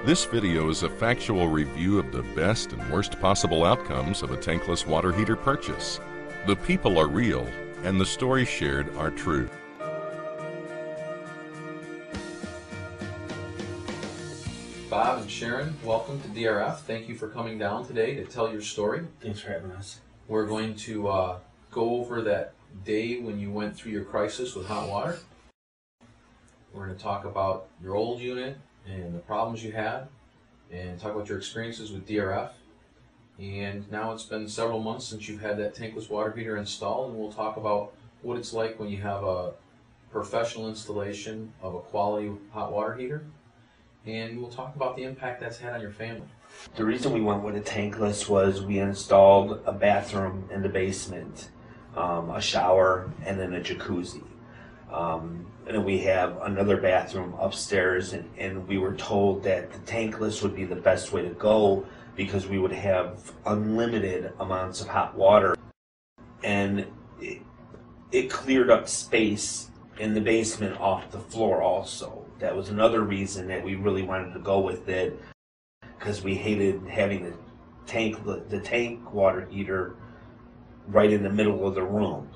This video is a factual review of the best and worst possible outcomes of a tankless water heater purchase. The people are real, and the stories shared are true. Bob and Sharon, welcome to DRF. Thank you for coming down today to tell your story. Thanks for having us. We're going to go over that day when you went through your crisis with hot water. We're going to talk about your old unit and the problems you had, and talk about your experiences with DRF. And now it's been several months since you've had that tankless water heater installed, and we'll talk about what it's like when you have a professional installation of a quality hot water heater. And we'll talk about the impact that's had on your family. The reason we went with a tankless was we installed a bathroom in the basement, a shower, and then a jacuzzi. And then we have another bathroom upstairs, and we were told that the tankless would be the best way to go because we would have unlimited amounts of hot water. And it cleared up space in the basement off the floor also. That was another reason that we really wanted to go with it, because we hated having the tank water heater right in the middle of the room.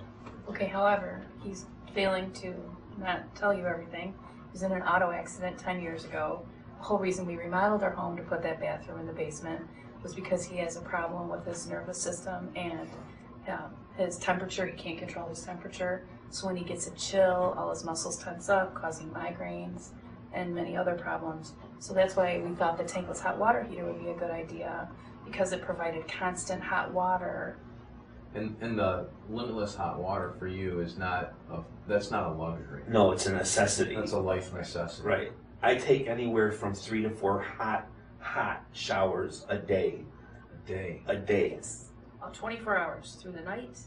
Okay, however, he's failing to not tell you everything. He was in an auto accident 10 years ago. The whole reason we remodeled our home to put that bathroom in the basement was because he has a problem with his nervous system and his temperature. He can't control his temperature. So when he gets a chill, all his muscles tense up, causing migraines and many other problems. So that's why we thought the tankless hot water heater would be a good idea, because it provided constant hot water. And the limitless hot water for you is that's not a luxury. No, it's a necessity. That's a life necessity. Right. I take anywhere from 3 to 4 hot showers a day. A day. Yes. 24 hours through the night.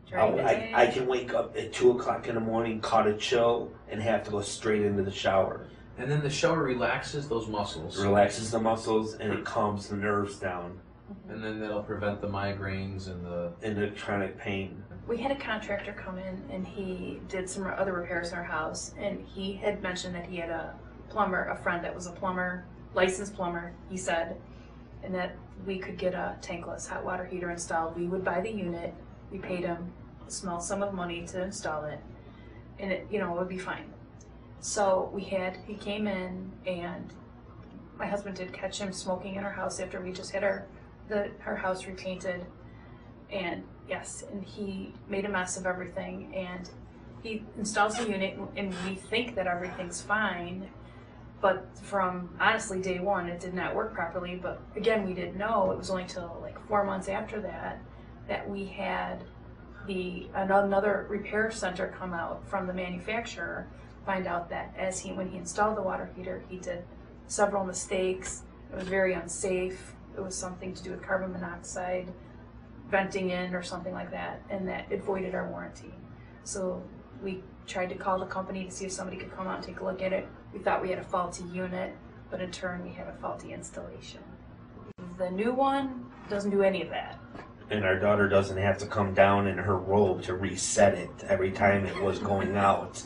During the day. I can wake up at 2 o'clock in the morning, caught a chill, and have to go straight into the shower. And then the shower relaxes those muscles. It relaxes the muscles and it calms the nerves down. And then that'll prevent the migraines and the chronic pain. We had a contractor come in and he did some other repairs in our house, and he had mentioned that he had a friend that was a plumber, licensed plumber, he said, and that we could get a tankless hot water heater installed. We would buy the unit, we paid him a small sum of money to install it, and it would be fine. So he came in, and my husband did catch him smoking in our house after we just had our house repainted, and yes, and he made a mess of everything, and he installs the unit, and we think that everything's fine, but from honestly day one it did not work properly. But again, we didn't know. It was only till like 4 months after that we had another repair center come out from the manufacturer, find out that when he installed the water heater, he did several mistakes. It was very unsafe. It was something to do with carbon monoxide venting in or something like that, and that it voided our warranty. So we tried to call the company to see if somebody could come out and take a look at it. We thought we had a faulty unit, but in turn we had a faulty installation. The new one doesn't do any of that. And our daughter doesn't have to come down in her robe to reset it every time it was going out.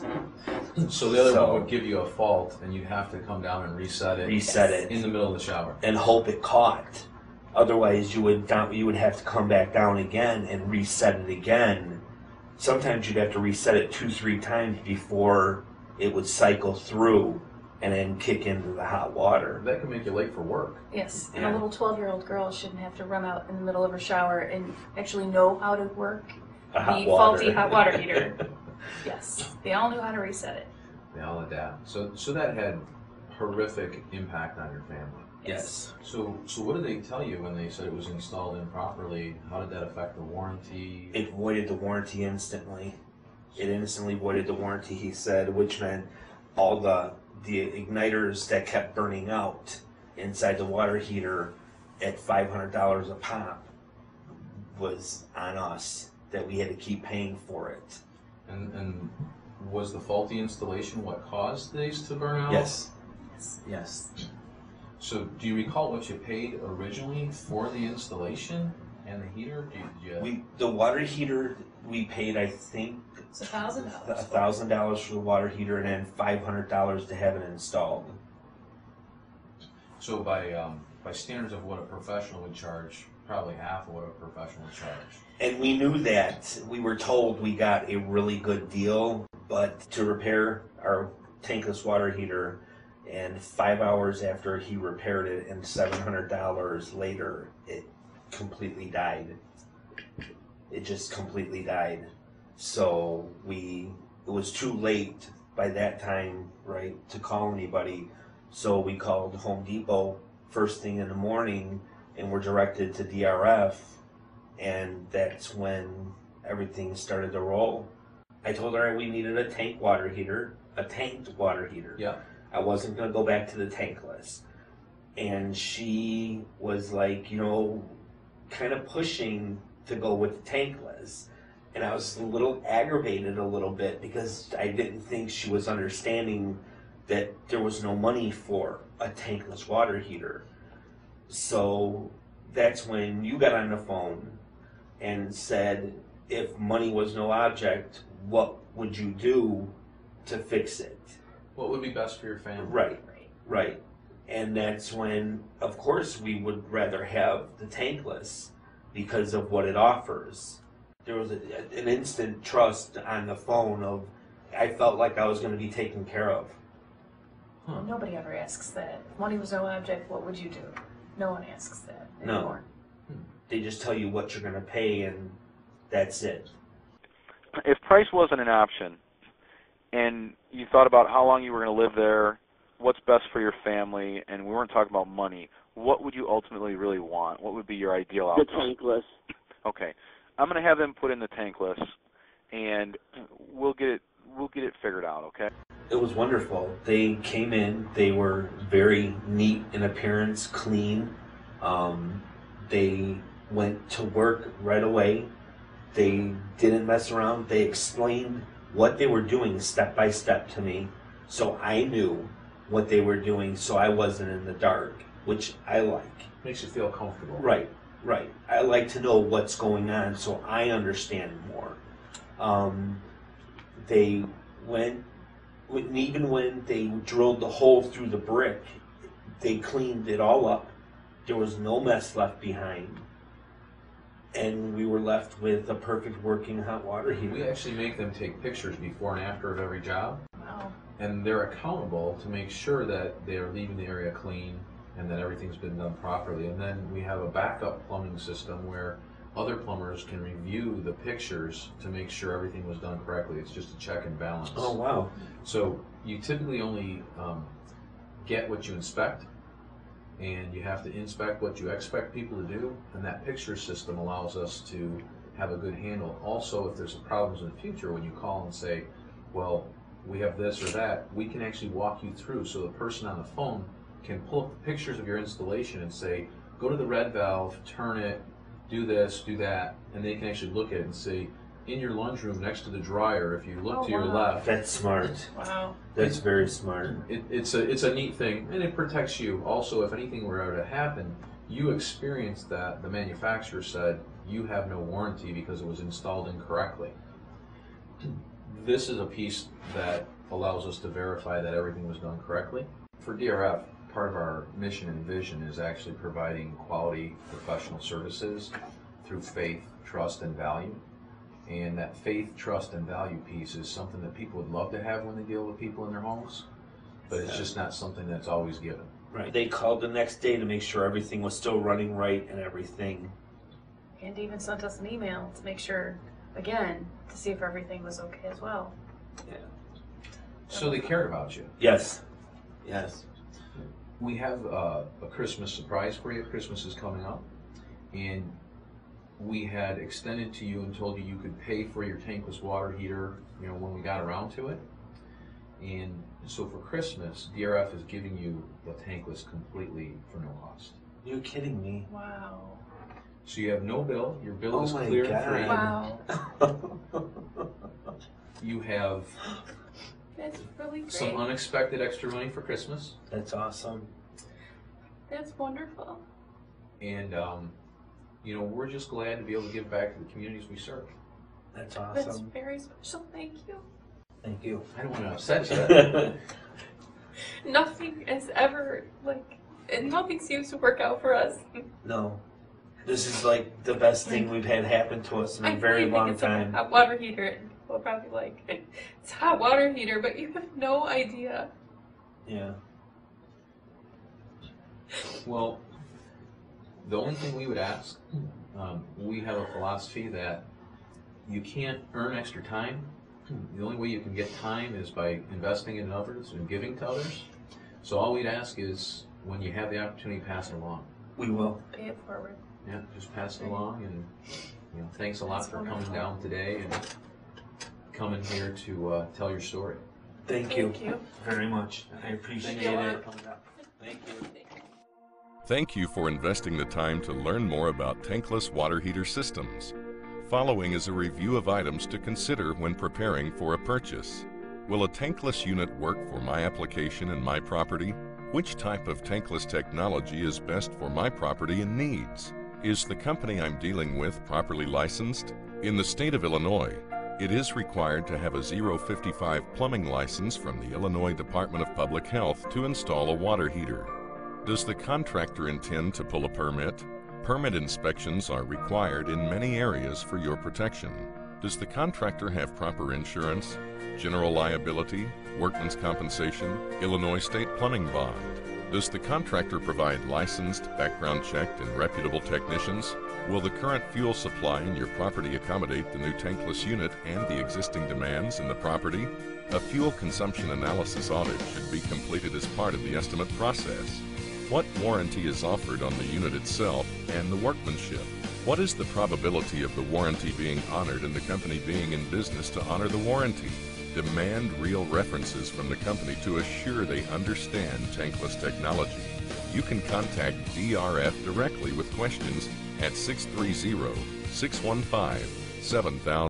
So the other one would give you a fault, and you'd have to come down and reset it in the middle of the shower. And hope it caught. Otherwise, you would have to come back down again and reset it again. Sometimes you'd have to reset it 2-3 times before it would cycle through and then kick into the hot water. That could make you late for work. Yes, and a little 12-year-old girl shouldn't have to run out in the middle of her shower and actually know how to work the faulty hot water heater. Yes, they all knew how to reset it. They all adapt. So that had horrific impact on your family. Yes. So what did they tell you when they said it was installed improperly? How did that affect the warranty? It voided the warranty instantly. It instantly voided the warranty, he said, which meant all the igniters that kept burning out inside the water heater at $500 a pop was on us, that we had to keep paying for it. And was the faulty installation what caused these to burn out? Yes. So do you recall what you paid originally for the installation and the heater? The water heater we paid, I think, It's $1,000. $1,000 for the water heater, and then $500 to have it installed. So by standards of what a professional would charge, probably half of what a professional would charge. And we knew that. We were told we got a really good deal, but to repair our tankless water heater, and 5 hours after he repaired it and $700 later, it completely died. It just completely died. So it was too late by that time, right, to call anybody. So we called Home Depot first thing in the morning and were directed to DRF, and that's when everything started to roll. I told her we needed a tanked water heater. Yeah. I wasn't going to go back to the tankless. And she was like, kind of pushing to go with the tankless. And I was a little aggravated a little bit because I didn't think she was understanding that there was no money for a tankless water heater. So that's when you got on the phone and said, if money was no object, what would you do to fix it? What would be best for your family? Right. And that's when, of course, we would rather have the tankless because of what it offers. There was an instant trust on the phone of, I felt like I was going to be taken care of. Huh. Nobody ever asks that. If money was no object, what would you do? No one asks that anymore. No. They just tell you what you're going to pay, and that's it. If price wasn't an option, and you thought about how long you were going to live there, what's best for your family, and we weren't talking about money, what would you ultimately really want? What would be your ideal outcome? The tankless. Okay. I'm going to have them put in the tankless, and we'll get it figured out, okay? It was wonderful. They came in. They were very neat in appearance, clean. They went to work right away. They didn't mess around. They explained what they were doing step by step to me, so I knew what they were doing, so I wasn't in the dark, which I like. Makes you feel comfortable. Right. I like to know what's going on so I understand more. They went, even when they drilled the hole through the brick, they cleaned it all up. There was no mess left behind. And we were left with a perfect working hot water heater. We actually make them take pictures before and after of every job. Wow. And they're accountable to make sure that they're leaving the area clean and that everything's been done properly. And then we have a backup plumbing system where other plumbers can review the pictures to make sure everything was done correctly. It's just a check and balance. Oh, wow. So you typically only get what you inspect, and you have to inspect what you expect people to do, and that picture system allows us to have a good handle. Also, if there's problems in the future, when you call and say, well, we have this or that, we can actually walk you through. So the person on the phone can pull up the pictures of your installation and say, go to the red valve, turn it, do this, do that, and they can actually look at it and say, in your lunchroom next to the dryer, if you look to your left. That's smart. Wow. That's very smart. It's a neat thing, and it protects you. Also, if anything were to happen, you experienced that the manufacturer said you have no warranty because it was installed incorrectly. This is a piece that allows us to verify that everything was done correctly. For DRF, part of our mission and vision is actually providing quality professional services through faith, trust, and value. And that faith, trust, and value piece is something that people would love to have when they deal with people in their homes, but it's just not something that's always given. Right. They called the next day to make sure everything was still running right and everything. And even sent us an email to make sure, again, to see if everything was okay as well. Yeah. So they cared about you. Yes. We have a Christmas surprise for you. Christmas is coming up, and we had extended to you and told you could pay for your tankless water heater, when we got around to it. And so for Christmas, DRF is giving you the tankless completely for no cost. You're kidding me. Wow. So you have no bill. Your bill is my clear and God. free. Wow. You have That's really great. some unexpected extra money for Christmas. That's awesome. That's wonderful. And we're just glad to be able to give back to the communities we serve. That's That's awesome. very special. Thank you. Thank you. I don't want to upset you. Nothing has ever And nothing seems to work out for us. No. This is like the best thing we've had happen to us in a very long time. Hot water heater, and people are probably like, it's a hot water heater, but you have no idea. Yeah. Well, the only thing we would ask, we have a philosophy that you can't earn extra time. The only way you can get time is by investing in others and giving to others. So all we'd ask is, when you have the opportunity, pass it along. We will. Pay it forward. Yeah, just pass it along, and thanks a lot That's for wonderful. coming down today and coming here to tell your story. Thank you. Thank you. Very much. I appreciate Thank you. it. Thank you. Thank you for investing the time to learn more about tankless water heater systems. Following is a review of items to consider when preparing for a purchase. Will a tankless unit work for my application and my property? Which type of tankless technology is best for my property and needs? Is the company I'm dealing with properly licensed? In the state of Illinois, it is required to have a 055 plumbing license from the Illinois Department of Public Health to install a water heater. Does the contractor intend to pull a permit? Permit inspections are required in many areas for your protection. Does the contractor have proper insurance, general liability, workman's compensation, Illinois state plumbing bond? Does the contractor provide licensed, background-checked, and reputable technicians? Will the current fuel supply in your property accommodate the new tankless unit and the existing demands in the property? A fuel consumption analysis audit should be completed as part of the estimate process. What warranty is offered on the unit itself and the workmanship? What is the probability of the warranty being honored and the company being in business to honor the warranty? Demand real references from the company to assure they understand tankless technology. You can contact DRF directly with questions at 630-615-7000.